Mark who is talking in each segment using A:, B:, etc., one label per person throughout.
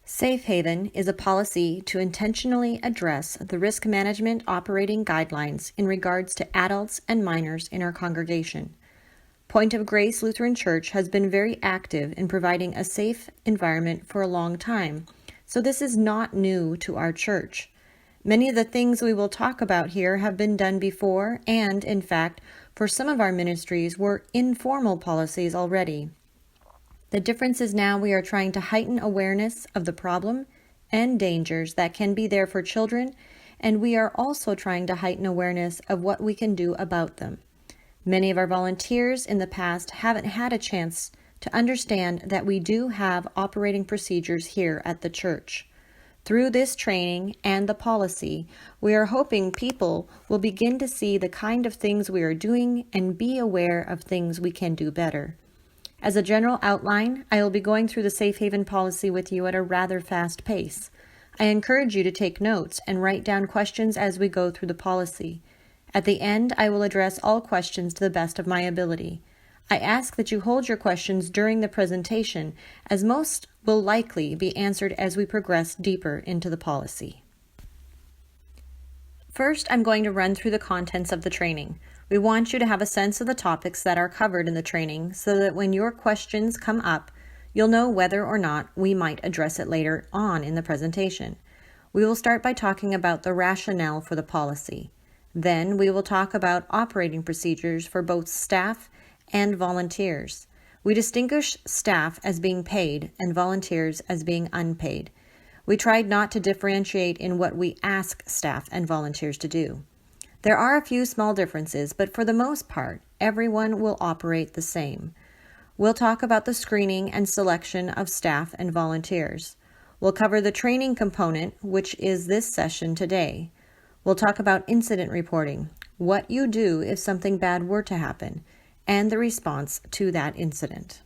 A: Safe Haven is a policy to intentionally address the risk management operating guidelines in regards to adults and minors in our congregation. Pointe of Grace Lutheran Church has been very active in providing a safe environment for a long time, so this is not new to our church. Many of the things we will talk about here have been done before, and, in fact, for some of our ministries were informal policies already. The difference is now we are trying to heighten awareness of the problem and dangers that can be there for children, and we are also trying to heighten awareness of what we can do about them. Many of our volunteers in the past haven't had a chance to understand that we do have operating procedures here at the church. Through this training and the policy, we are hoping people will begin to see the kind of things we are doing and be aware of things we can do better. As a general outline, I will be going through the Safe Haven policy with you at a rather fast pace. I encourage you to take notes and write down questions as we go through the policy. At the end, I will address all questions to the best of my ability. I ask that you hold your questions during the presentation, as most will likely be answered as we progress deeper into the policy. First, I'm going to run through the contents of the training. We want you to have a sense of the topics that are covered in the training so that when your questions come up, you'll know whether or not we might address it later on in the presentation. We will start by talking about the rationale for the policy. Then we will talk about operating procedures for both staff and volunteers. We distinguish staff as being paid and volunteers as being unpaid. We tried not to differentiate in what we ask staff and volunteers to do. There are a few small differences, but for the most part, everyone will operate the same. We'll talk about the screening and selection of staff and volunteers. We'll cover the training component, which is this session today. We'll talk about incident reporting, what you do if something bad were to happen, and the response to that incident.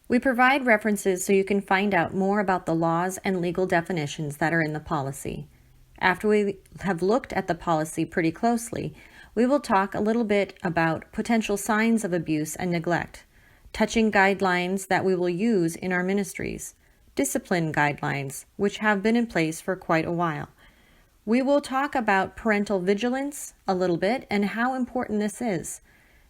A: We provide references so you can find out more about the laws and legal definitions that are in the policy. After we have looked at the policy pretty closely, we will talk a little bit about potential signs of abuse and neglect, touching guidelines that we will use in our ministries, discipline guidelines, which have been in place for quite a while. We will talk about parental vigilance a little bit and how important this is.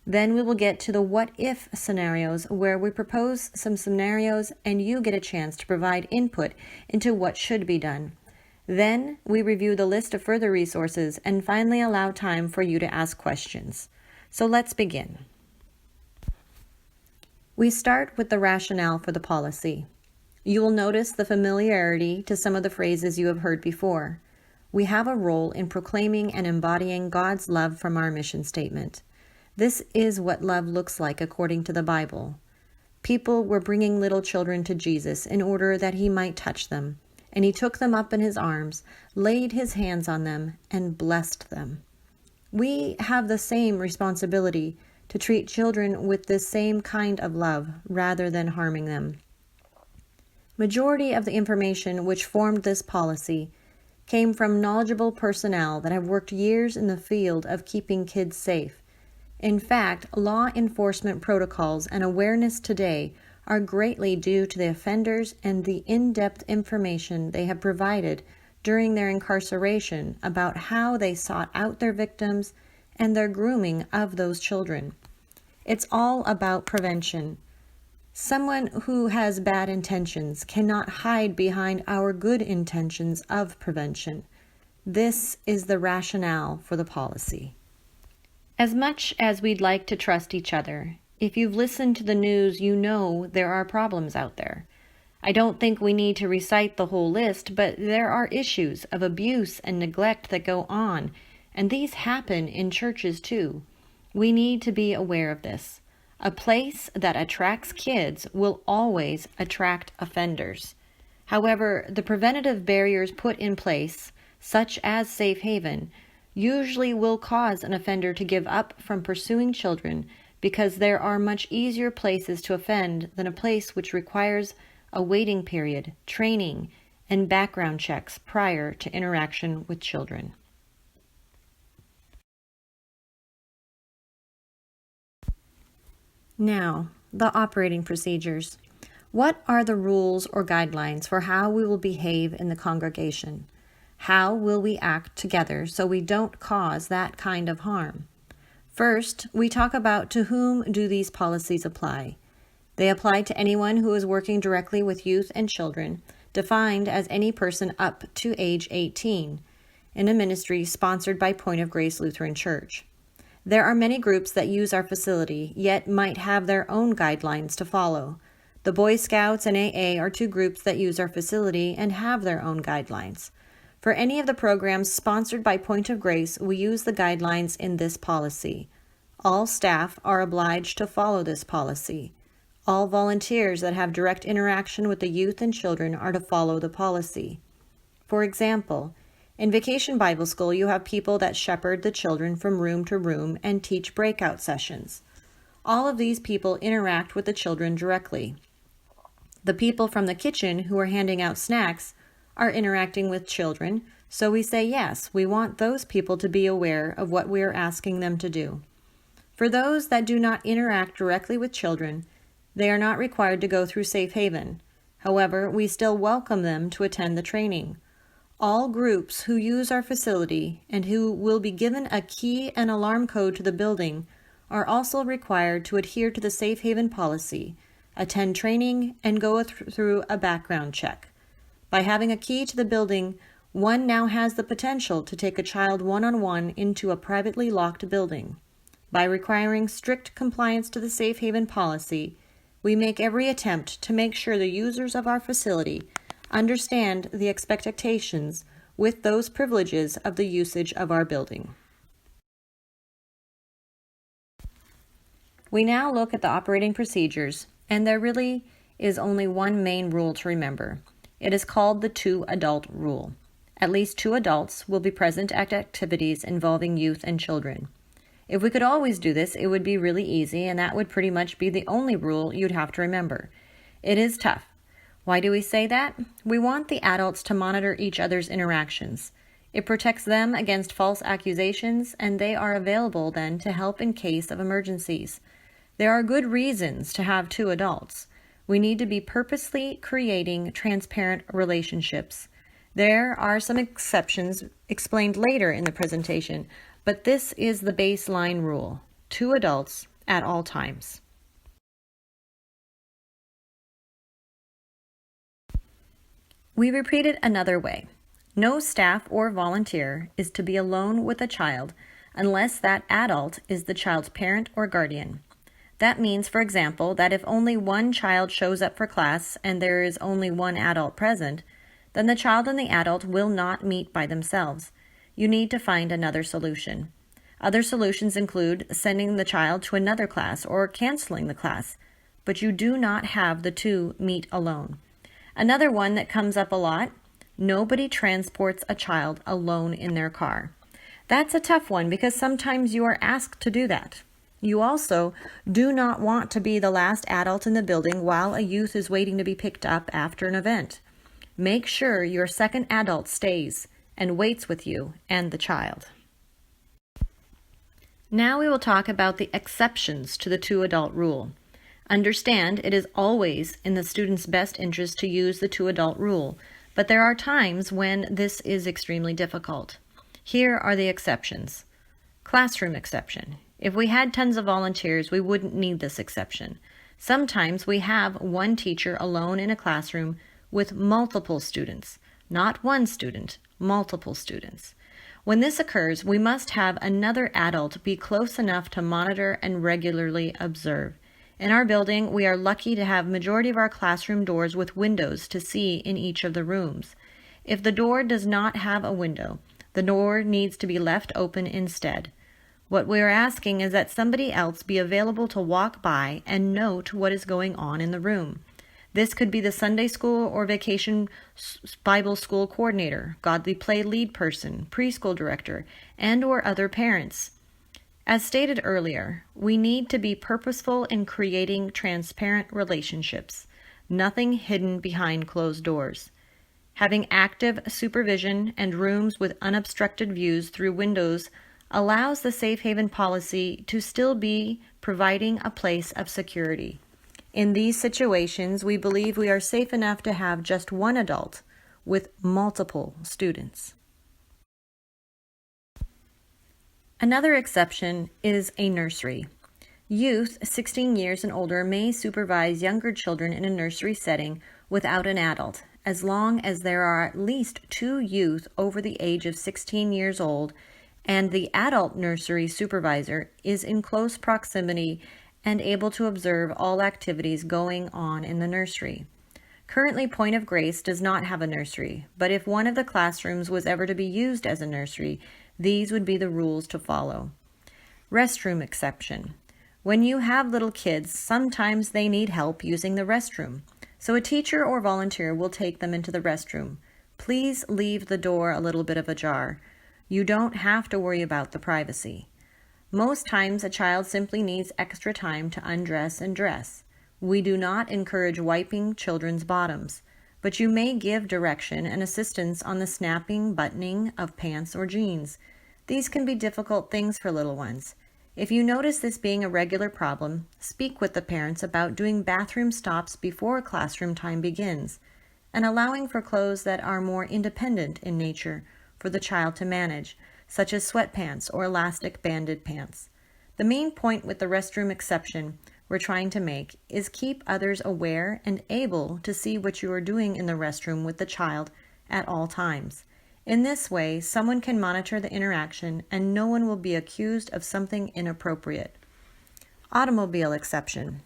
A: Then we will get to the what-if scenarios where we propose some scenarios and you get a chance to provide input into what should be done. Then we review the list of further resources and finally allow time for you to ask questions. So let's begin. We start with the rationale for the policy. You will notice the familiarity to some of the phrases you have heard before. We have a role in proclaiming and embodying God's love from our mission statement. This is what love looks like according to the Bible. People were bringing little children to Jesus in order that he might touch them, and he took them up in his arms, laid his hands on them, and blessed them. We have the same responsibility to treat children with this same kind of love rather than harming them. Majority of the information which formed this policy came from knowledgeable personnel that have worked years in the field of keeping kids safe. In fact, law enforcement protocols and awareness today are greatly due to the offenders and the in-depth information they have provided during their incarceration about how they sought out their victims and their grooming of those children. It's all about prevention. Someone who has bad intentions cannot hide behind our good intentions of prevention. This is the rationale for the policy. As much as we'd like to trust each other, if you've listened to the news, you know there are problems out there. I don't think we need to recite the whole list, but there are issues of abuse and neglect that go on, and these happen in churches too. We need to be aware of this. A place that attracts kids will always attract offenders. However, the preventative barriers put in place, such as Safe Haven, usually will cause an offender to give up from pursuing children because there are much easier places to offend than a place which requires a waiting period, training, and background checks prior to interaction with children. Now, the operating procedures. What are the rules or guidelines for how we will behave in the congregation? How will we act together so we don't cause that kind of harm? First, we talk about to whom do these policies apply. They apply to anyone who is working directly with youth and children, defined as any person up to age 18, in a ministry sponsored by Point of Grace Lutheran Church. There are many groups that use our facility, yet might have their own guidelines to follow. The Boy Scouts and AA are two groups that use our facility and have their own guidelines. For any of the programs sponsored by Point of Grace, we use the guidelines in this policy. All staff are obliged to follow this policy. All volunteers that have direct interaction with the youth and children are to follow the policy. For example, in Vacation Bible School, you have people that shepherd the children from room to room and teach breakout sessions. All of these people interact with the children directly. The people from the kitchen who are handing out snacks are interacting with children, so we say yes, we want those people to be aware of what we are asking them to do. For those that do not interact directly with children, they are not required to go through Safe Haven. However, we still welcome them to attend the training. All groups who use our facility and who will be given a key and alarm code to the building are also required to adhere to the Safe Haven policy, attend training, and go through a background check. By having a key to the building, one now has the potential to take a child one-on-one into a privately locked building. By requiring strict compliance to the Safe Haven policy, we make every attempt to make sure the users of our facility understand the expectations with those privileges of the usage of our building. We now look at the operating procedures, and there really is only one main rule to remember. It is called the 2-adult rule. At least 2 adults will be present at activities involving youth and children. If we could always do this, it would be really easy, and that would pretty much be the only rule you'd have to remember. It is tough. Why do we say that? We want the adults to monitor each other's interactions. It protects them against false accusations, and they are available then to help in case of emergencies. There are good reasons to have 2 adults. We need to be purposely creating transparent relationships. There are some exceptions explained later in the presentation, but this is the baseline rule: 2 adults at all times. We repeat it another way. No staff or volunteer is to be alone with a child unless that adult is the child's parent or guardian. That means, for example, that if only one child shows up for class and there is only one adult present, then the child and the adult will not meet by themselves. You need to find another solution. Other solutions include sending the child to another class or canceling the class, but you do not have the 2 meet alone. Another one that comes up a lot: nobody transports a child alone in their car. That's a tough one because sometimes you are asked to do that. You also do not want to be the last adult in the building while a youth is waiting to be picked up after an event. Make sure your second adult stays and waits with you and the child. Now we will talk about the exceptions to the 2-adult rule. Understand it is always in the student's best interest to use the 2-adult rule, but there are times when this is extremely difficult. Here are the exceptions. Classroom exception. If we had tons of volunteers, we wouldn't need this exception. Sometimes we have one teacher alone in a classroom with multiple students, not one student, multiple students. When this occurs, we must have another adult be close enough to monitor and regularly observe. In our building, we are lucky to have majority of our classroom doors with windows to see in each of the rooms. If the door does not have a window, the door needs to be left open instead. What we are asking is that somebody else be available to walk by and note what is going on in the room. This could be the Sunday school or vacation Bible school coordinator, godly play lead person, preschool director, and or other parents. As stated earlier, we need to be purposeful in creating transparent relationships, nothing hidden behind closed doors. Having active supervision and rooms with unobstructed views through windows allows the Safe Haven policy to still be providing a place of security. In these situations, we believe we are safe enough to have just one adult with multiple students. Another exception is a nursery. Youth 16 years and older may supervise younger children in a nursery setting without an adult, as long as there are at least 2 youth over the age of 16 years old and the adult nursery supervisor is in close proximity and able to observe all activities going on in the nursery. Currently, Pointe of Grace does not have a nursery, but if one of the classrooms was ever to be used as a nursery, these would be the rules to follow. Restroom exception. When you have little kids, sometimes they need help using the restroom, so a teacher or volunteer will take them into the restroom. Please leave the door a little bit of ajar. You don't have to worry about the privacy. Most times, a child simply needs extra time to undress and dress. We do not encourage wiping children's bottoms, but you may give direction and assistance on the snapping, buttoning of pants or jeans. These can be difficult things for little ones. If you notice this being a regular problem, speak with the parents about doing bathroom stops before classroom time begins, and allowing for clothes that are more independent in nature for the child to manage, such as sweatpants or elastic banded pants. The main point with the restroom exception we're trying to make is keep others aware and able to see what you are doing in the restroom with the child at all times. In this way, someone can monitor the interaction and no one will be accused of something inappropriate. Automobile exception.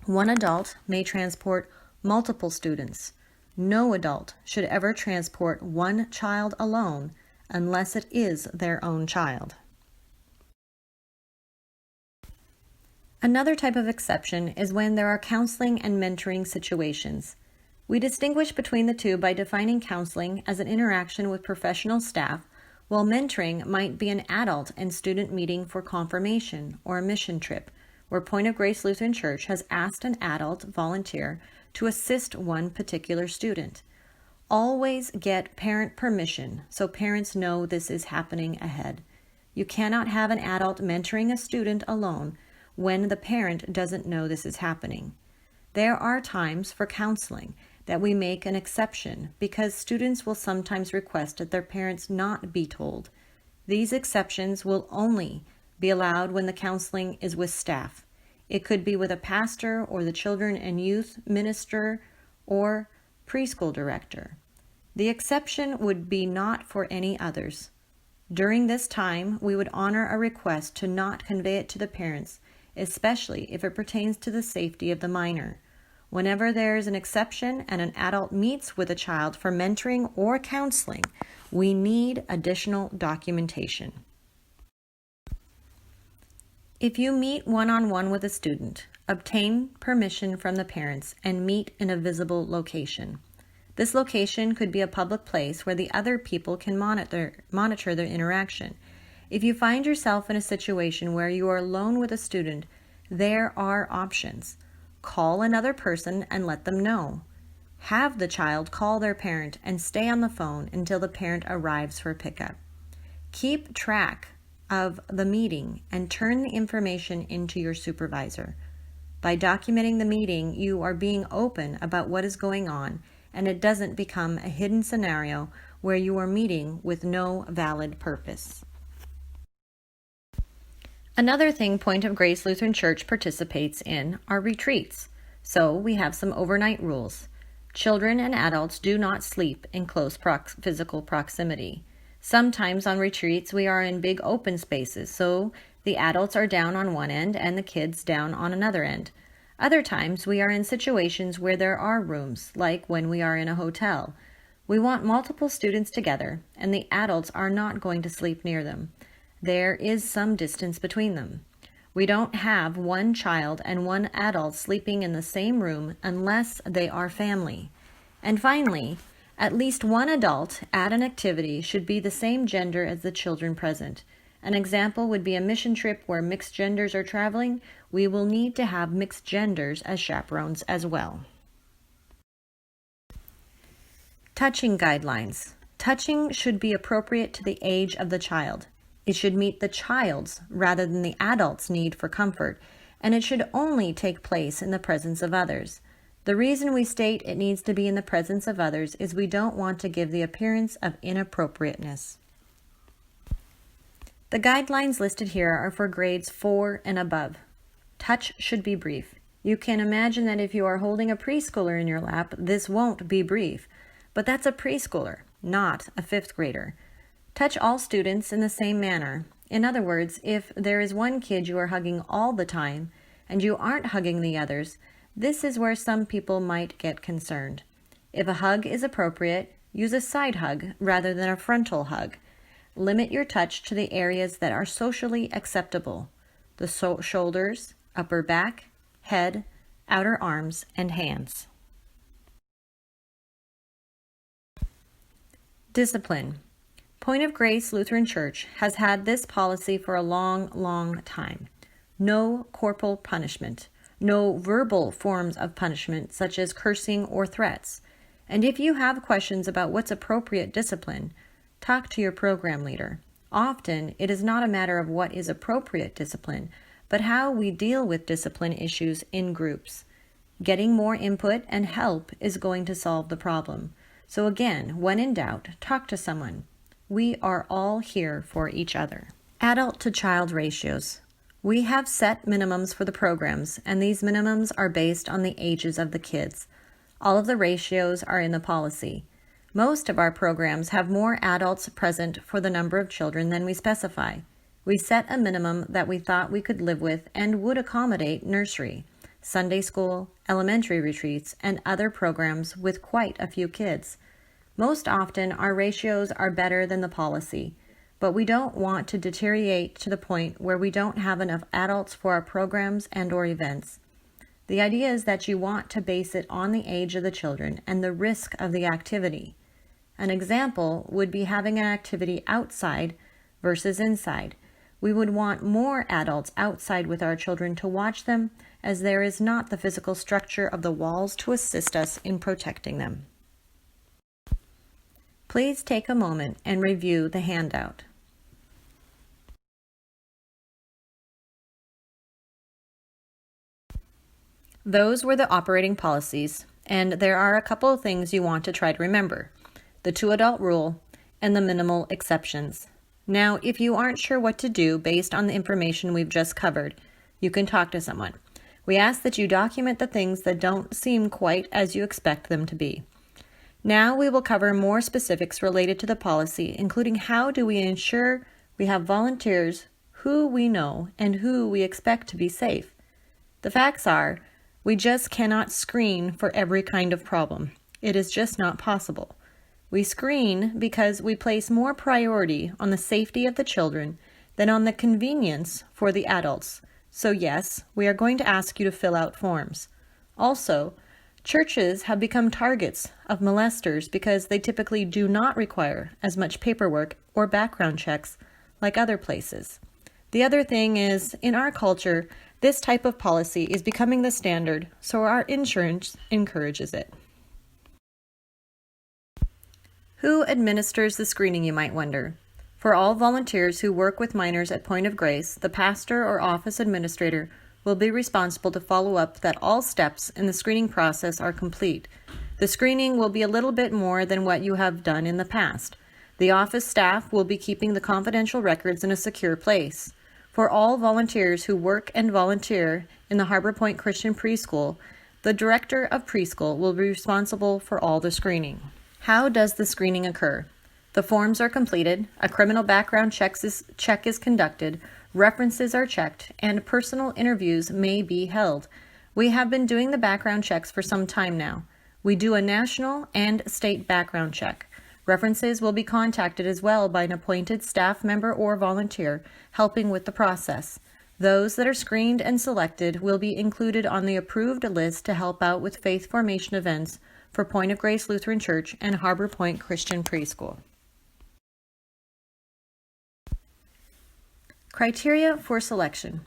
A: One adult may transport multiple students. No adult should ever transport one child alone unless it is their own child. Another type of exception is when there are counseling and mentoring situations. We distinguish between the two by defining counseling as an interaction with professional staff, while mentoring might be an adult and student meeting for confirmation or a mission trip, where Pointe of Grace Lutheran Church has asked an adult volunteer to assist one particular student. Always get parent permission so parents know this is happening ahead. You cannot have an adult mentoring a student alone when the parent doesn't know this is happening. There are times for counseling that we make an exception because students will sometimes request that their parents not be told. These exceptions will only be allowed when the counseling is with staff. It could be with a pastor or the children and youth minister or preschool director. The exception would be not for any others. During this time, we would honor a request to not convey it to the parents, especially if it pertains to the safety of the minor. Whenever there is an exception and an adult meets with a child for mentoring or counseling, we need additional documentation. If you meet one-on-one with a student, obtain permission from the parents and meet in a visible location. This location could be a public place where the other people can monitor their interaction. If you find yourself in a situation where you are alone with a student, there are options. Call another person and let them know. Have the child call their parent and stay on the phone until the parent arrives for pickup. Keep track of the meeting and turn the information into your supervisor. By documenting the meeting, you are being open about what is going on, and it doesn't become a hidden scenario where you are meeting with no valid purpose. Another thing Pointe of Grace Lutheran Church participates in are retreats. So we have some overnight rules. Children and adults do not sleep in close physical proximity. Sometimes on retreats we are in big open spaces, so the adults are down on one end and the kids down on another end. Other times we are in situations where there are rooms, like when we are in a hotel. We want multiple students together, and the adults are not going to sleep near them. There is some distance between them. We don't have one child and one adult sleeping in the same room unless they are family. And finally, at least one adult at an activity should be the same gender as the children present. An example would be a mission trip where mixed genders are traveling. We will need to have mixed genders as chaperones as well. Touching guidelines. Touching should be appropriate to the age of the child. It should meet the child's rather than the adult's need for comfort, and it should only take place in the presence of others. The reason we state it needs to be in the presence of others is we don't want to give the appearance of inappropriateness. The guidelines listed here are for grades 4 and above. Touch should be brief. You can imagine that if you are holding a preschooler in your lap, this won't be brief, but that's a preschooler, not a 5th grader. Touch all students in the same manner. In other words, if there is one kid you are hugging all the time and you aren't hugging the others, this is where some people might get concerned. If a hug is appropriate, use a side hug rather than a frontal hug. Limit your touch to the areas that are socially acceptable: the shoulders, upper back, head, outer arms, and hands. Discipline. Point of Grace Lutheran Church has had this policy for a long time. No corporal punishment. No verbal forms of punishment such as cursing or threats. And if you have questions about what's appropriate discipline, talk to your program leader. Often, it is not a matter of what is appropriate discipline, but how we deal with discipline issues in groups. Getting more input and help is going to solve the problem. So again, when in doubt, talk to someone. We are all here for each other. Adult to child ratios. We have set minimums for the programs, and these minimums are based on the ages of the kids. All of the ratios are in the policy. Most of our programs have more adults present for the number of children than we specify. We set a minimum that we thought we could live with and would accommodate nursery, Sunday school, elementary retreats, and other programs with quite a few kids. Most often, our ratios are better than the policy, but we don't want to deteriorate to the point where we don't have enough adults for our programs and/or events. The idea is that you want to base it on the age of the children and the risk of the activity. An example would be having an activity outside versus inside. We would want more adults outside with our children to watch them, as there is not the physical structure of the walls to assist us in protecting them. Please take a moment and review the handout. Those were the operating policies, and there are a couple of things you want to try to remember: the 2-adult rule and the minimal exceptions. Now, if you aren't sure what to do based on the information we've just covered, you can talk to someone. We ask that you document the things that don't seem quite as you expect them to be. Now we will cover more specifics related to the policy, including how do we ensure we have volunteers who we know and who we expect to be safe. The facts are, we just cannot screen for every kind of problem. It is just not possible. We screen because we place more priority on the safety of the children than on the convenience for the adults. So yes, we are going to ask you to fill out forms. Also, churches have become targets of molesters because they typically do not require as much paperwork or background checks like other places. The other thing is, in our culture, this type of policy is becoming the standard, so our insurance encourages it. Who administers the screening, you might wonder? For all volunteers who work with minors at Point of Grace, the pastor or office administrator will be responsible to follow up that all steps in the screening process are complete. The screening will be a little bit more than what you have done in the past. The office staff will be keeping the confidential records in a secure place. For all volunteers who work and volunteer in the Harbor Point Christian Preschool, the director of preschool will be responsible for all the screening. How does the screening occur? The forms are completed, a criminal background check is conducted, references are checked, and personal interviews may be held. We have been doing the background checks for some time now. We do a national and state background check. References will be contacted as well by an appointed staff member or volunteer helping with the process. Those that are screened and selected will be included on the approved list to help out with faith formation events for Point of Grace Lutheran Church and Harbor Point Christian Preschool. Criteria for selection.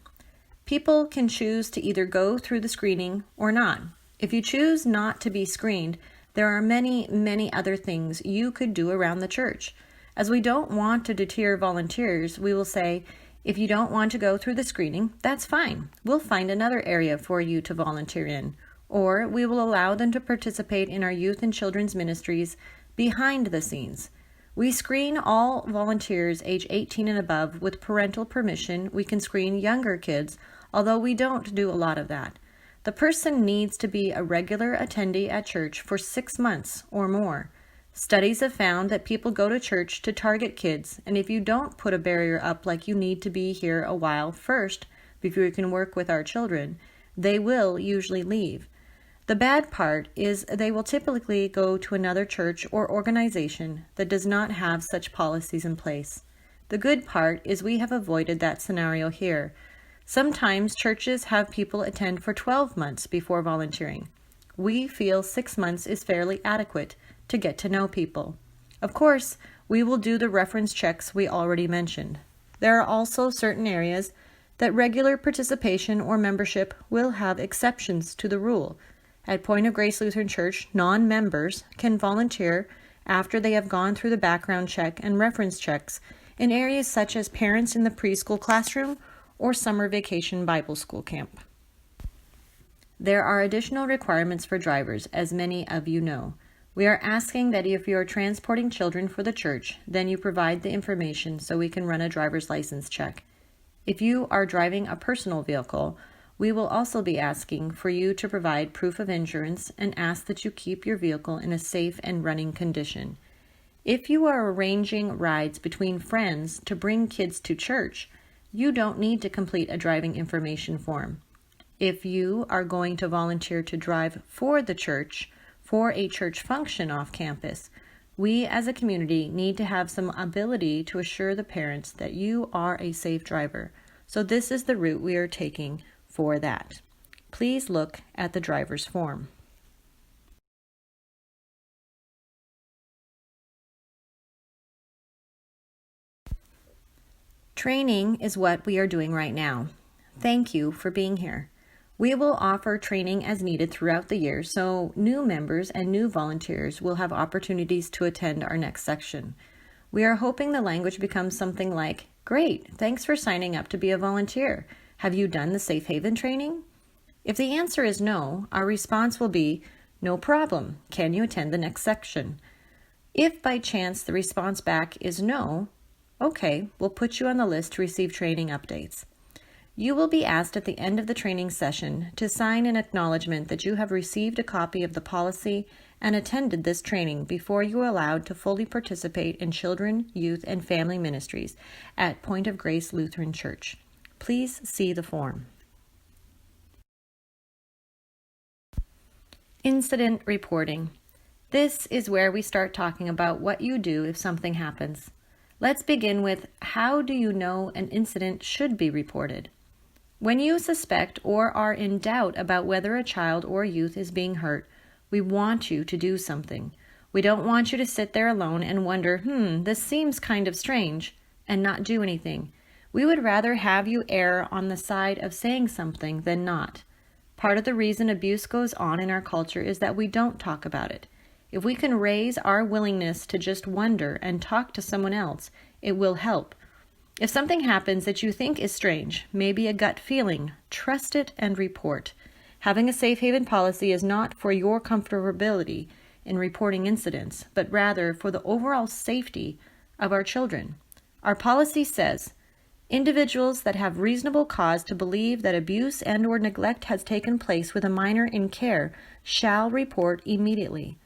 A: People can choose to either go through the screening or not. If you choose not to be screened, there are many other things you could do around the church. As we don't want to deter volunteers, we will say, If you don't want to go through the screening, that's fine. We'll find another area for you to volunteer in, or we will allow them to participate in our youth and children's ministries behind the scenes. We screen all volunteers age 18 and above. With parental permission, we can screen younger kids, although we don't do a lot of that. The person needs to be a regular attendee at church for 6 months or more. Studies have found that people go to church to target kids, and if you don't put a barrier up like you need to be here a while first before you can work with our children, they will usually leave. The bad part is they will typically go to another church or organization that does not have such policies in place. The good part is we have avoided that scenario here. Sometimes churches have people attend for 12 months before volunteering. We feel 6 months is fairly adequate to get to know people. Of course, we will do the reference checks we already mentioned. There are also certain areas that regular participation or membership will have exceptions to the rule. At Pointe of Grace Lutheran Church, non-members can volunteer after they have gone through the background check and reference checks in areas such as parents in the preschool classroom or summer vacation Bible school camp. There are additional requirements for drivers, as many of you know. We are asking that if you are transporting children for the church, then you provide the information so we can run a driver's license check. If you are driving a personal vehicle, we will also be asking for you to provide proof of insurance and ask that you keep your vehicle in a safe and running condition. If you are arranging rides between friends to bring kids to church, you don't need to complete a driving information form. If you are going to volunteer to drive for the church, for a church function off campus, we as a community need to have some ability to assure the parents that you are a safe driver. So this is the route we are taking for that. Please look at the driver's form. Training is what we are doing right now. Thank you for being here. We will offer training as needed throughout the year, so new members and new volunteers will have opportunities to attend our next section. We are hoping the language becomes something like, "Great, thanks for signing up to be a volunteer. Have you done the Safe Haven training?" If the answer is no, our response will be, "No problem. Can you attend the next section?" If by chance the response back is no, okay, we'll put you on the list to receive training updates. You will be asked at the end of the training session to sign an acknowledgement that you have received a copy of the policy and attended this training before you are allowed to fully participate in children, youth, and family ministries at Pointe of Grace Lutheran Church. Please see the form. Incident reporting. This is where we start talking about what you do if something happens. Let's begin with, how do you know an incident should be reported? When you suspect or are in doubt about whether a child or youth is being hurt, we want you to do something. We don't want you to sit there alone and wonder, this seems kind of strange, and not do anything. We would rather have you err on the side of saying something than not. Part of the reason abuse goes on in our culture is that we don't talk about it. If we can raise our willingness to just wonder and talk to someone else, it will help. If something happens that you think is strange, maybe a gut feeling, trust it and report. Having a safe haven policy is not for your comfortability in reporting incidents, but rather for the overall safety of our children. Our policy says, individuals that have reasonable cause to believe that abuse and/or neglect has taken place with a minor in care shall report immediately.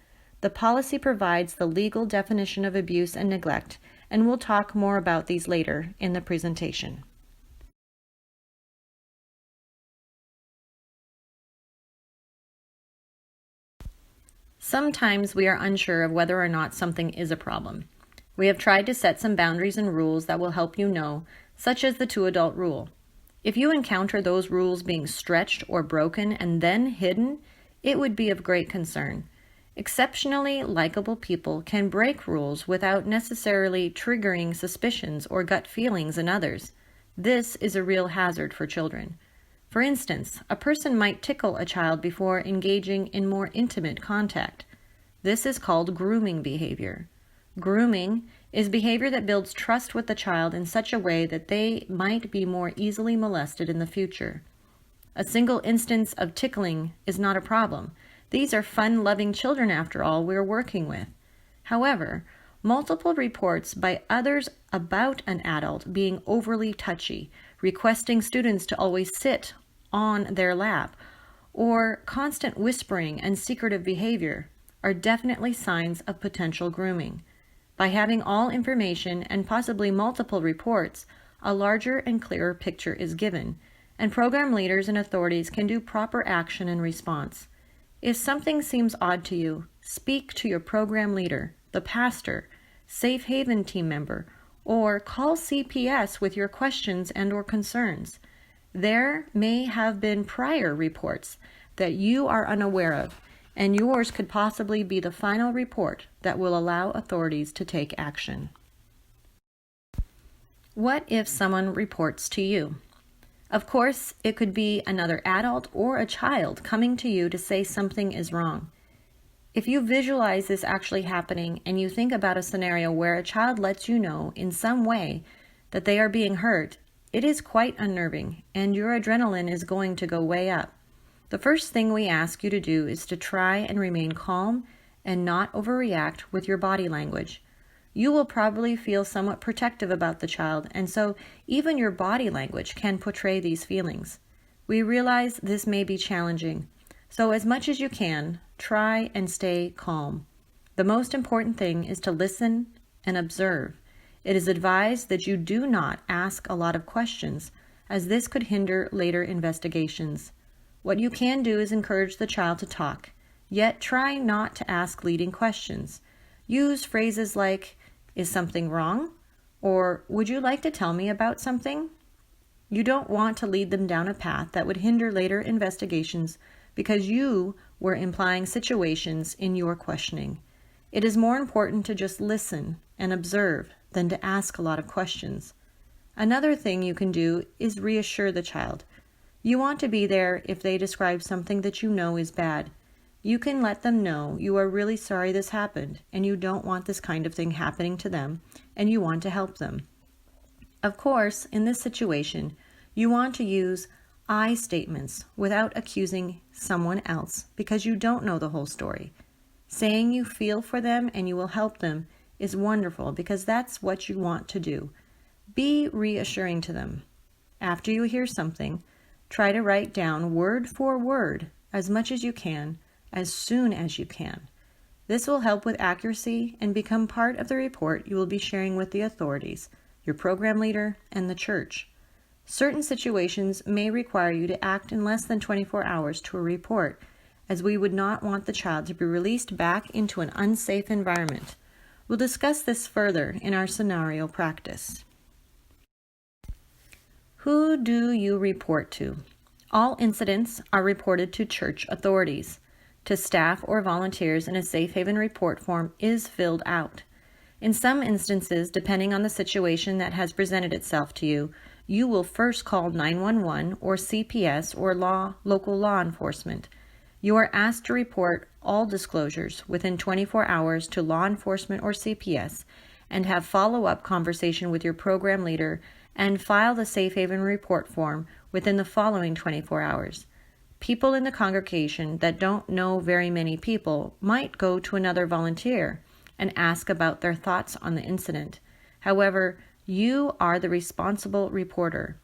A: The policy provides the legal definition of abuse and neglect, and we'll talk more about these later in the presentation. Sometimes we are unsure of whether or not something is a problem. We have tried to set some boundaries and rules that will help you know, such as the 2-adult rule. If you encounter those rules being stretched or broken and then hidden, it would be of great concern. Exceptionally likable people can break rules without necessarily triggering suspicions or gut feelings in others. This is a real hazard for children. For instance, a person might tickle a child before engaging in more intimate contact. This is called grooming behavior. Grooming is behavior that builds trust with the child in such a way that they might be more easily molested in the future. A single instance of tickling is not a problem. These are fun-loving children, after all, we're working with. However, multiple reports by others about an adult being overly touchy, requesting students to always sit on their lap, or constant whispering and secretive behavior are definitely signs of potential grooming. By having all information and possibly multiple reports, a larger and clearer picture is given, and program leaders and authorities can do proper action in response. If something seems odd to you, speak to your program leader, the pastor, Safe Haven team member, or call CPS with your questions and/or concerns. There may have been prior reports that you are unaware of, and yours could possibly be the final report that will allow authorities to take action. What if someone reports to you? Of course, it could be another adult or a child coming to you to say something is wrong. If you visualize this actually happening and you think about a scenario where a child lets you know in some way that they are being hurt, it is quite unnerving and your adrenaline is going to go way up. The first thing we ask you to do is to try and remain calm and not overreact with your body language. You will probably feel somewhat protective about the child, and so even your body language can portray these feelings. We realize this may be challenging, so as much as you can, try and stay calm. The most important thing is to listen and observe. It is advised that you do not ask a lot of questions, as this could hinder later investigations. What you can do is encourage the child to talk, yet try not to ask leading questions. Use phrases like, "Is something wrong?" or "Would you like to tell me about something?" You don't want to lead them down a path that would hinder later investigations because you were implying situations in your questioning. It is more important to just listen and observe than to ask a lot of questions. Another thing you can do is reassure the child. You want to be there if they describe something that you know is bad. You can let them know you are really sorry this happened and you don't want this kind of thing happening to them and you want to help them. Of course, in this situation, you want to use I statements without accusing someone else because you don't know the whole story. Saying you feel for them and you will help them is wonderful because that's what you want to do. Be reassuring to them. After you hear something, try to write down word for word as much as you can, as soon as you can. This will help with accuracy and become part of the report you will be sharing with the authorities, your program leader, and the church. Certain situations may require you to act in less than 24 hours to a report, as we would not want the child to be released back into an unsafe environment. We'll discuss this further in our scenario practice. Who do you report to? All incidents are reported to church authorities. To staff or volunteers in a Safe Haven report form is filled out. In some instances, depending on the situation that has presented itself to you, you will first call 911 or CPS or local law enforcement. You are asked to report all disclosures within 24 hours to law enforcement or CPS and have follow-up conversation with your program leader and file the Safe Haven report form within the following 24 hours. People in the congregation that don't know very many people might go to another volunteer and ask about their thoughts on the incident. However, you are the responsible reporter.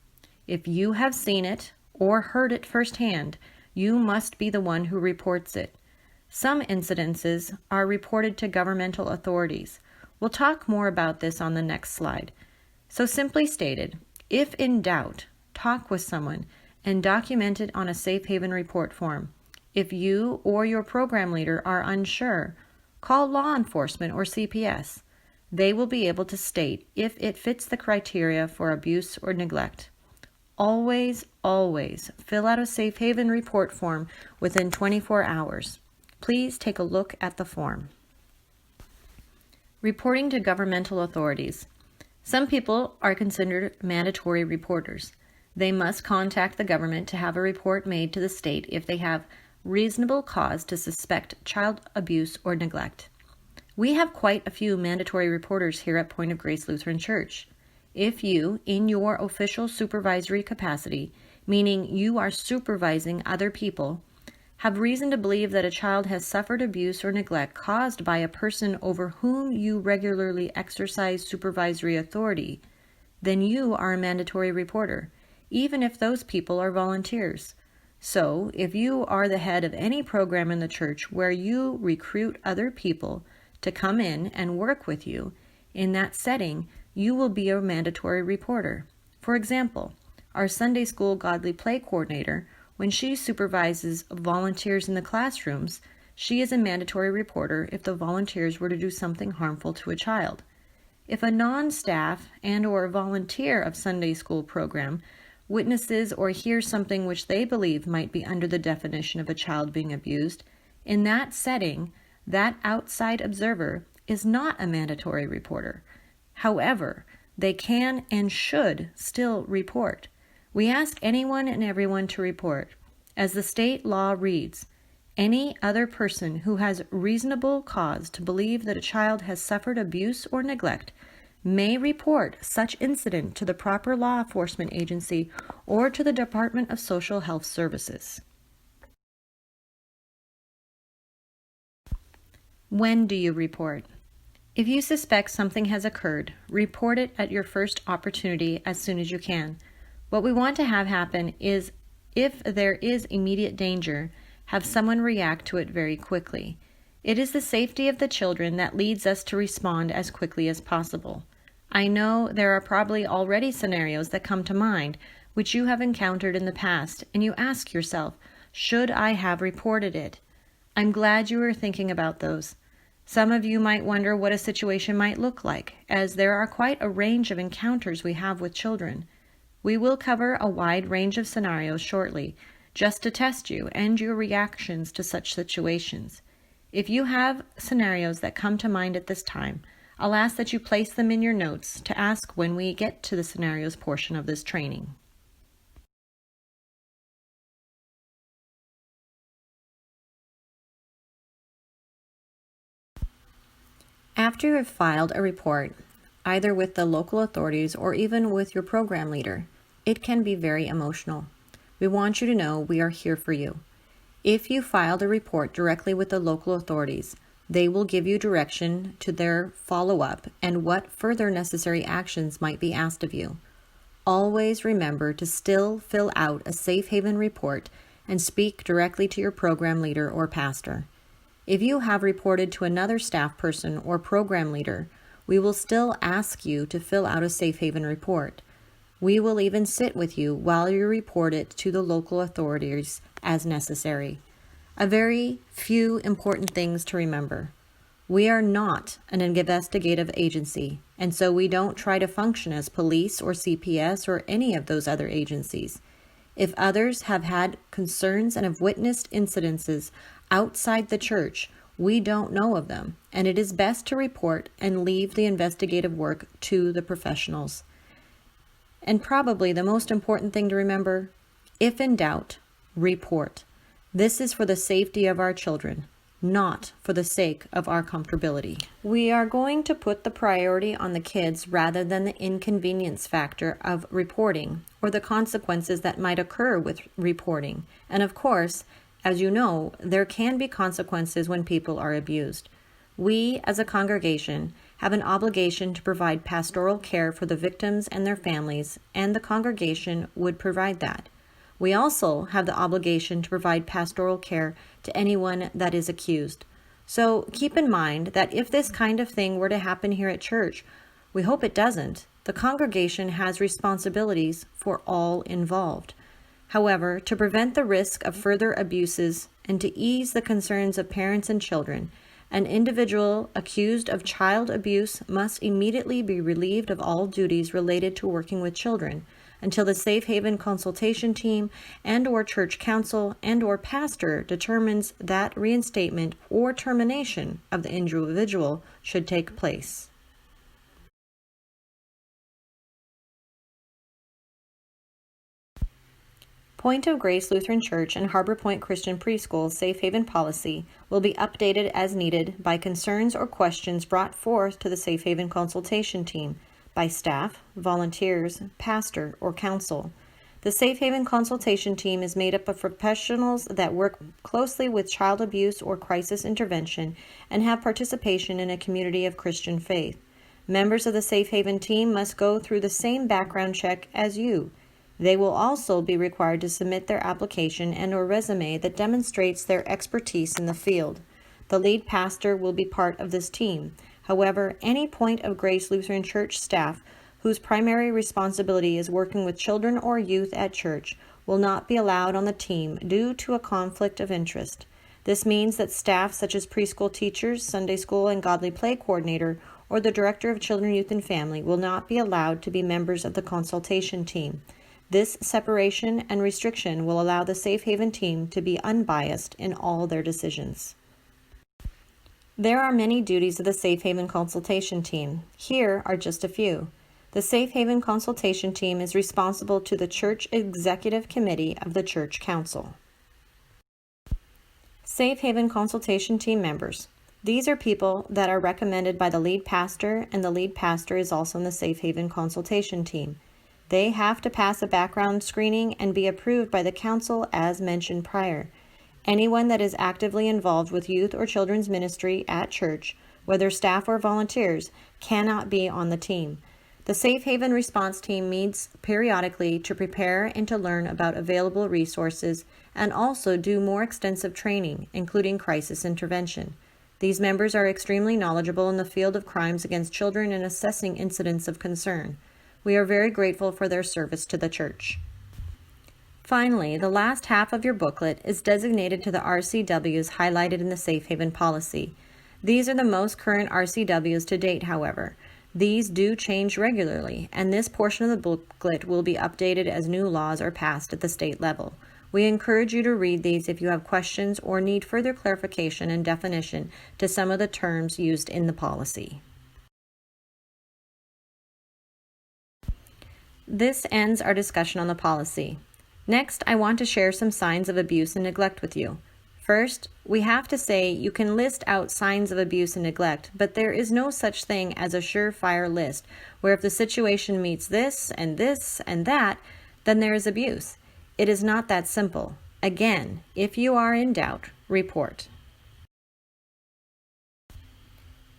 A: If you have seen it or heard it firsthand, you must be the one who reports it. Some incidences are reported to governmental authorities. We'll talk more about this on the next slide. So simply stated, if in doubt, talk with someone and document it on a Safe Haven report form. If you or your program leader are unsure, call law enforcement or CPS. They will be able to state if it fits the criteria for abuse or neglect. Always, always fill out a Safe Haven report form within 24 hours. Please take a look at the form. Reporting to governmental authorities. Some people are considered mandatory reporters. They must contact the government to have a report made to the state if they have reasonable cause to suspect child abuse or neglect. We have quite a few mandatory reporters here at Point of Grace Lutheran Church. If you, in your official supervisory capacity, meaning you are supervising other people, have reason to believe that a child has suffered abuse or neglect caused by a person over whom you regularly exercise supervisory authority, then you are a mandatory reporter, even if those people are volunteers. So, if you are the head of any program in the church where you recruit other people to come in and work with you, in that setting, you will be a mandatory reporter. For example, our Sunday School Godly Play Coordinator, when she supervises volunteers in the classrooms, she is a mandatory reporter if the volunteers were to do something harmful to a child. If a non-staff and/or volunteer of Sunday school program witnesses or hears something which they believe might be under the definition of a child being abused, in that setting, that outside observer is not a mandatory reporter. However, they can and should still report. We ask anyone and everyone to report. As the state law reads, any other person who has reasonable cause to believe that a child has suffered abuse or neglect may report such incident to the proper law enforcement agency or to the Department of Social Health Services. When do you report? If you suspect something has occurred, report it at your first opportunity as soon as you can. What we want to have happen is, if there is immediate danger, have someone react to it very quickly. It is the safety of the children that leads us to respond as quickly as possible. I know there are probably already scenarios that come to mind which you have encountered in the past, and you ask yourself, should I have reported it? I'm glad you are thinking about those. Some of you might wonder what a situation might look like, as there are quite a range of encounters we have with children. We will cover a wide range of scenarios shortly, just to test you and your reactions to such situations. If you have scenarios that come to mind at this time, I'll ask that you place them in your notes to ask when we get to the scenarios portion of this training. After you have filed a report, either with the local authorities or even with your program leader, it can be very emotional. We want you to know we are here for you. If you filed a report directly with the local authorities, they will give you direction to their follow-up and what further necessary actions might be asked of you. Always remember to still fill out a safe haven report and speak directly to your program leader or pastor. If you have reported to another staff person or program leader, we will still ask you to fill out a safe haven report. We will even sit with you while you report it to the local authorities as necessary. A very few important things to remember. We are not an investigative agency, and so we don't try to function as police or CPS or any of those other agencies. If others have had concerns and have witnessed incidences outside the church, we don't know of them, and it is best to report and leave the investigative work to the professionals. And probably the most important thing to remember, if in doubt, report. This is for the safety of our children, not for the sake of our comfortability. We are going to put the priority on the kids rather than the inconvenience factor of reporting or the consequences that might occur with reporting. And of course, as you know, there can be consequences when people are abused. We, as a congregation, have an obligation to provide pastoral care for the victims and their families, and the congregation would provide that. We also have the obligation to provide pastoral care to anyone that is accused. So keep in mind that if this kind of thing were to happen here at church, we hope it doesn't, the congregation has responsibilities for all involved. However, to prevent the risk of further abuses and to ease the concerns of parents and children, an individual accused of child abuse must immediately be relieved of all duties related to working with children until the Safe Haven Consultation team and/or church council and/or pastor determines that reinstatement or termination of the individual should take place. Pointe of Grace Lutheran Church and Harbor Point Christian Preschool Safe Haven policy will be updated as needed by concerns or questions brought forth to the Safe Haven consultation team by staff, volunteers, pastor, or council. The Safe Haven consultation team is made up of professionals that work closely with child abuse or crisis intervention and have participation in a community of Christian faith. Members of the Safe Haven team must go through the same background check as you. They will also be required to submit their application and/or resume that demonstrates their expertise in the field. The lead pastor will be part of this team. However, any Pointe of Grace Lutheran Church staff whose primary responsibility is working with children or youth at church will not be allowed on the team due to a conflict of interest. This means that staff such as preschool teachers, Sunday school and godly play coordinator, or the director of children, youth, and family will not be allowed to be members of the consultation team. This separation and restriction will allow the Safe Haven team to be unbiased in all their decisions. There are many duties of the Safe Haven consultation team. Here are just a few. The Safe Haven consultation team is responsible to the Church Executive Committee of the Church Council. Safe Haven consultation team members. These are people that are recommended by the lead pastor, and the lead pastor is also in the Safe Haven consultation team. They have to pass a background screening and be approved by the council as mentioned prior. Anyone that is actively involved with youth or children's ministry at church, whether staff or volunteers, cannot be on the team. The Safe Haven response team meets periodically to prepare and to learn about available resources and also do more extensive training, including crisis intervention. These members are extremely knowledgeable in the field of crimes against children and assessing incidents of concern. We are very grateful for their service to the church. Finally, the last half of your booklet is designated to the RCWs highlighted in the Safe Haven policy. These are the most current RCWs to date, however. These do change regularly, and this portion of the booklet will be updated as new laws are passed at the state level. We encourage you to read these if you have questions or need further clarification and definition to some of the terms used in the policy. This ends our discussion on the policy. Next, I want to share some signs of abuse and neglect with you. First, we have to say you can list out signs of abuse and neglect, but there is no such thing as a surefire list where if the situation meets this and that, then there is abuse. It is not that simple. Again, if you are in doubt, report.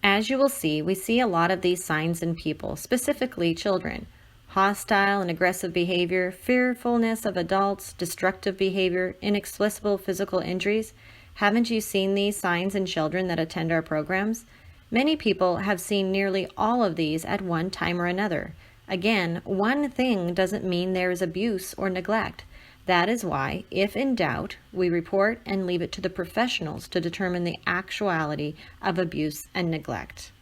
A: As you will see, we see a lot of these signs in people, specifically children. Hostile and aggressive behavior, fearfulness of adults, destructive behavior, inexplicable physical injuries. Haven't you seen these signs in children that attend our programs? Many people have seen nearly all of these at one time or another. Again, one thing doesn't mean there is abuse or neglect. That is why, if in doubt, we report and leave it to the professionals to determine the actuality of abuse and neglect.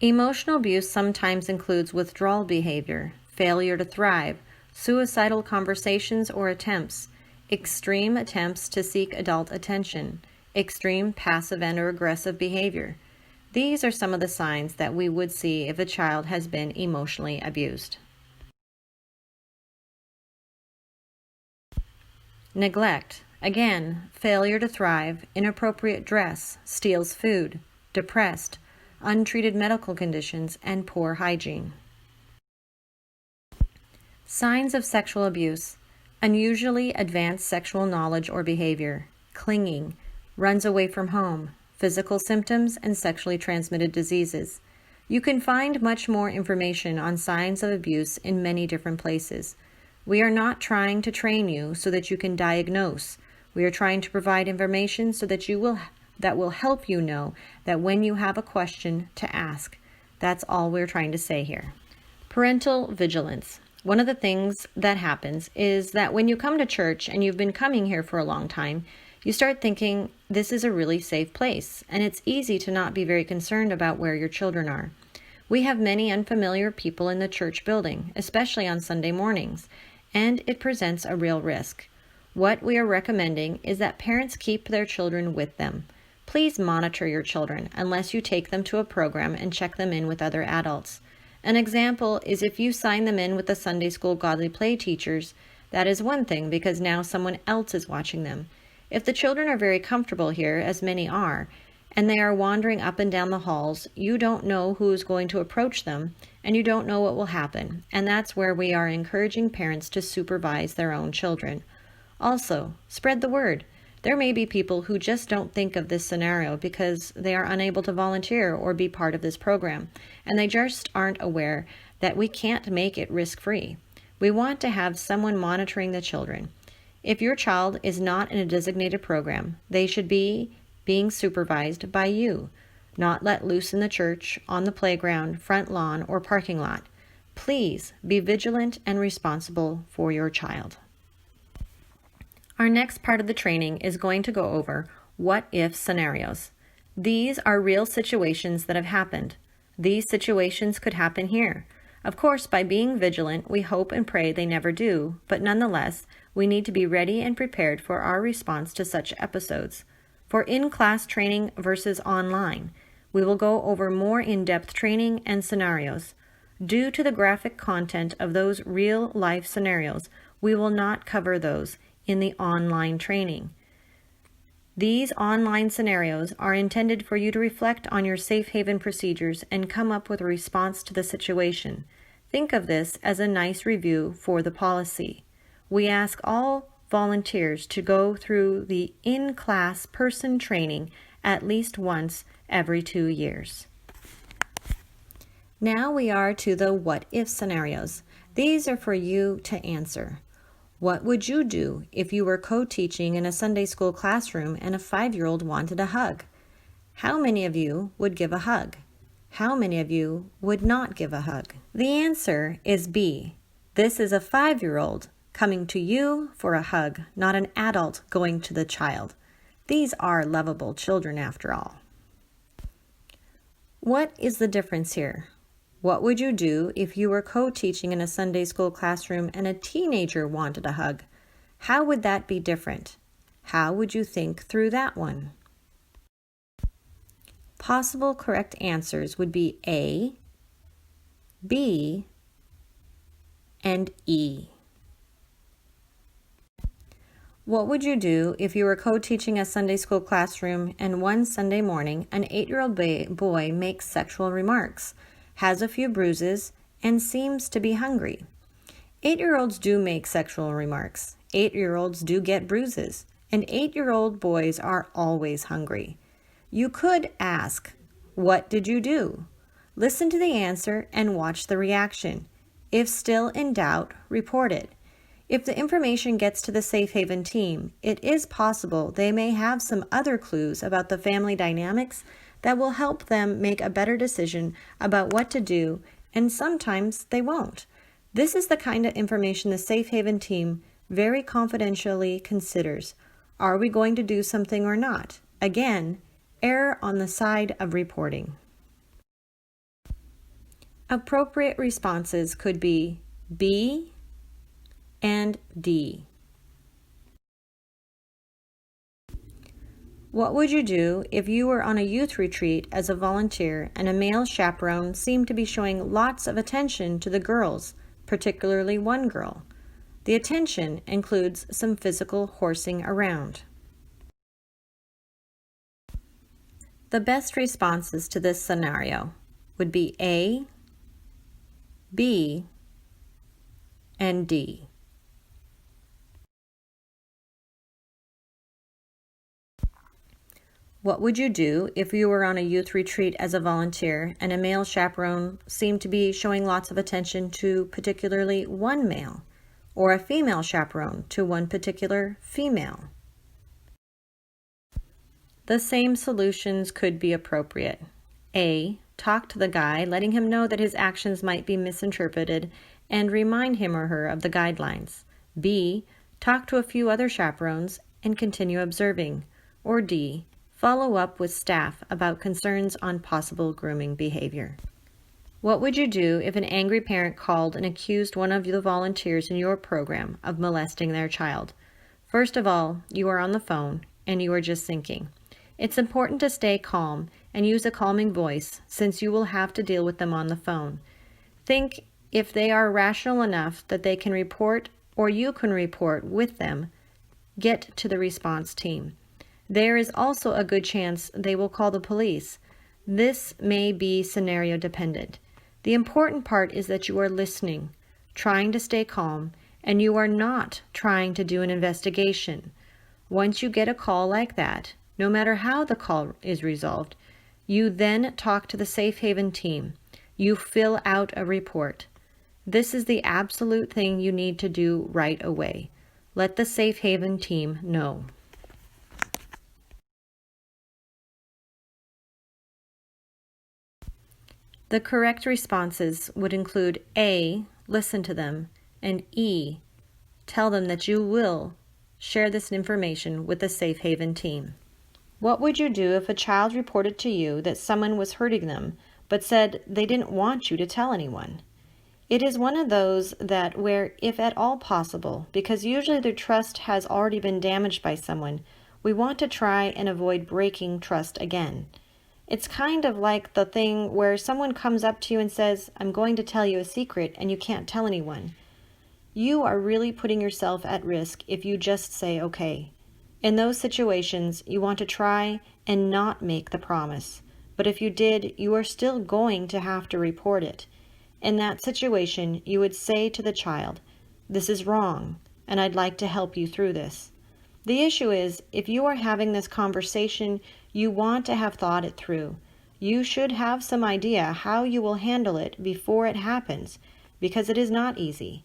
A: Emotional abuse sometimes includes withdrawal behavior, failure to thrive, suicidal conversations or attempts, extreme attempts to seek adult attention, extreme passive and or aggressive behavior. These are some of the signs that we would see if a child has been emotionally abused. Neglect. Again, failure to thrive, inappropriate dress, steals food, depressed, untreated medical conditions, and poor hygiene. Signs of sexual abuse. Unusually advanced sexual knowledge or behavior, clinging, runs away from home, physical symptoms, and sexually transmitted diseases. You can find much more information on signs of abuse in many different places. We are not trying to train you so that you can diagnose. We are trying to provide information so that that will help you know that when you have a question to ask. That's all we're trying to say here. Parental vigilance. One of the things that happens is that when you come to church and you've been coming here for a long time, you start thinking this is a really safe place, and it's easy to not be very concerned about where your children are. We have many unfamiliar people in the church building, especially on Sunday mornings, and it presents a real risk. What we are recommending is that parents keep their children with them. Please monitor your children unless you take them to a program and check them in with other adults. An example is if you sign them in with the Sunday school godly play teachers, that is one thing because now someone else is watching them. If the children are very comfortable here, as many are, and they are wandering up and down the halls, you don't know who is going to approach them, and you don't know what will happen, and that's where we are encouraging parents to supervise their own children. Also, spread the word. There may be people who just don't think of this scenario because they are unable to volunteer or be part of this program, and they just aren't aware that we can't make it risk-free. We want to have someone monitoring the children. If your child is not in a designated program, they should be being supervised by you, not let loose in the church, on the playground, front lawn, or parking lot. Please be vigilant and responsible for your child. Our next part of the training is going to go over what-if scenarios. These are real situations that have happened. These situations could happen here. Of course, by being vigilant, we hope and pray they never do, but nonetheless, we need to be ready and prepared for our response to such episodes. For in-class training versus online, we will go over more in-depth training and scenarios. Due to the graphic content of those real-life scenarios, we will not cover those in the online training. These online scenarios are intended for you to reflect on your safe haven procedures and come up with a response to the situation. Think of this as a nice review for the policy. We ask all volunteers to go through the in-class person training at least once every 2 years. Now we are to the what-if scenarios. These are for you to answer. What would you do if you were co-teaching in a Sunday school classroom and a 5-year-old wanted a hug? How many of you would give a hug? How many of you would not give a hug? The answer is B. This is a 5-year-old coming to you for a hug, not an adult going to the child. These are lovable children after all. What is the difference here? What would you do if you were co-teaching in a Sunday school classroom and a teenager wanted a hug? How would that be different? How would you think through that one? Possible correct answers would be A, B, and E. What would you do if you were co-teaching a Sunday school classroom and one Sunday morning an 8-year-old boy makes sexual remarks, has a few bruises, and seems to be hungry? 8-year-olds do make sexual remarks. 8-year-olds do get bruises. And 8-year-old boys are always hungry. You could ask, what did you do? Listen to the answer and watch the reaction. If still in doubt, report it. If the information gets to the Safe Haven team, it is possible they may have some other clues about the family dynamics that will help them make a better decision about what to do, and sometimes they won't. This is the kind of information the Safe Haven team very confidentially considers. Are we going to do something or not? Again, err on the side of reporting. Appropriate responses could be B and D. What would you do if you were on a youth retreat as a volunteer and a male chaperone seemed to be showing lots of attention to the girls, particularly one girl? The attention includes some physical horsing around. The best responses to this scenario would be A, B, and D. What would you do if you were on a youth retreat as a volunteer and a male chaperone seemed to be showing lots of attention to particularly one male, or a female chaperone to one particular female? The same solutions could be appropriate. A, talk to the guy, letting him know that his actions might be misinterpreted and remind him or her of the guidelines. B, talk to a few other chaperones and continue observing. Or D, follow up with staff about concerns on possible grooming behavior. What would you do if an angry parent called and accused one of the volunteers in your program of molesting their child? First of all, you are on the phone and you are just thinking. It's important to stay calm and use a calming voice since you will have to deal with them on the phone. Think if they are rational enough that they can report or you can report with them, get to the response team. There is also a good chance they will call the police. This may be scenario dependent. The important part is that you are listening, trying to stay calm, and you are not trying to do an investigation. Once you get a call like that, no matter how the call is resolved, you then talk to the Safe Haven team. You fill out a report. This is the absolute thing you need to do right away. Let the Safe Haven team know. The correct responses would include A, listen to them, and E, tell them that you will share this information with the Safe Haven team. What would you do if a child reported to you that someone was hurting them, but said they didn't want you to tell anyone? It is one of those that where, if at all possible, because usually their trust has already been damaged by someone, we want to try and avoid breaking trust again. It's kind of like the thing where someone comes up to you and says, "I'm going to tell you a secret," and you can't tell anyone. You are really putting yourself at risk if you just say, okay. In those situations, you want to try and not make the promise. But if you did, you are still going to have to report it. In that situation, you would say to the child, "This is wrong, and I'd like to help you through this." The issue is, if you are having this conversation, you want to have thought it through. You should have some idea how you will handle it before it happens, because it is not easy.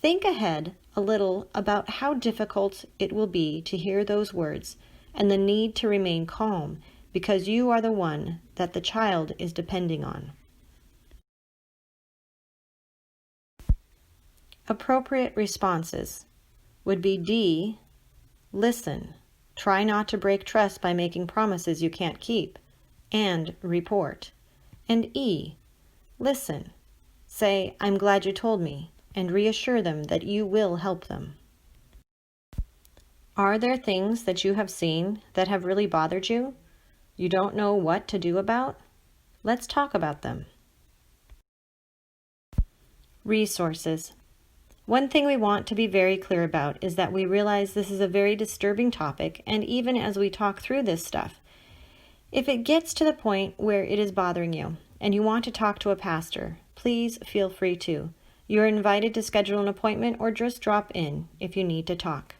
A: Think ahead a little about how difficult it will be to hear those words and the need to remain calm because you are the one that the child is depending on. Appropriate responses would be D, listen, try not to break trust by making promises you can't keep, and report. And E, listen, say, "I'm glad you told me," and reassure them that you will help them. Are there things that you have seen that have really bothered you? You don't know what to do about? Let's talk about them. Resources. One thing we want to be very clear about is that we realize this is a very disturbing topic, and even as we talk through this stuff, if it gets to the point where it is bothering you and you want to talk to a pastor, please feel free to. You are invited to schedule an appointment or just drop in if you need to talk.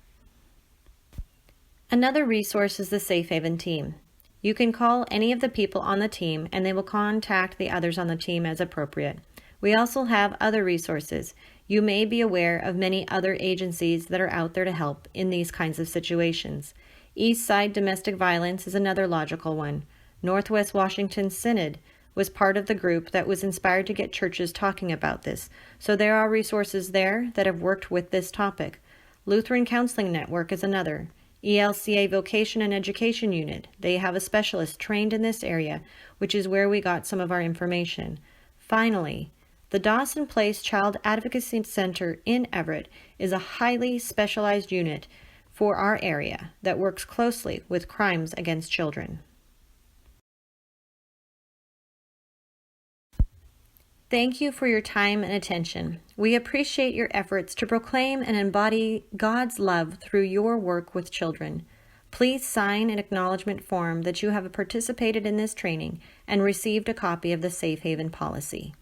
A: Another resource is the Safe Haven team. You can call any of the people on the team and they will contact the others on the team as appropriate. We also have other resources. You may be aware of many other agencies that are out there to help in these kinds of situations. East Side Domestic Violence is another logical one. Northwest Washington Synod was part of the group that was inspired to get churches talking about this. So there are resources there that have worked with this topic. Lutheran Counseling Network is another. ELCA Vocation and Education Unit. They have a specialist trained in this area, which is where we got some of our information. Finally, the Dawson Place Child Advocacy Center in Everett is a highly specialized unit for our area that works closely with crimes against children. Thank you for your time and attention. We appreciate your efforts to proclaim and embody God's love through your work with children. Please sign an acknowledgement form that you have participated in this training and received a copy of the Safe Haven policy.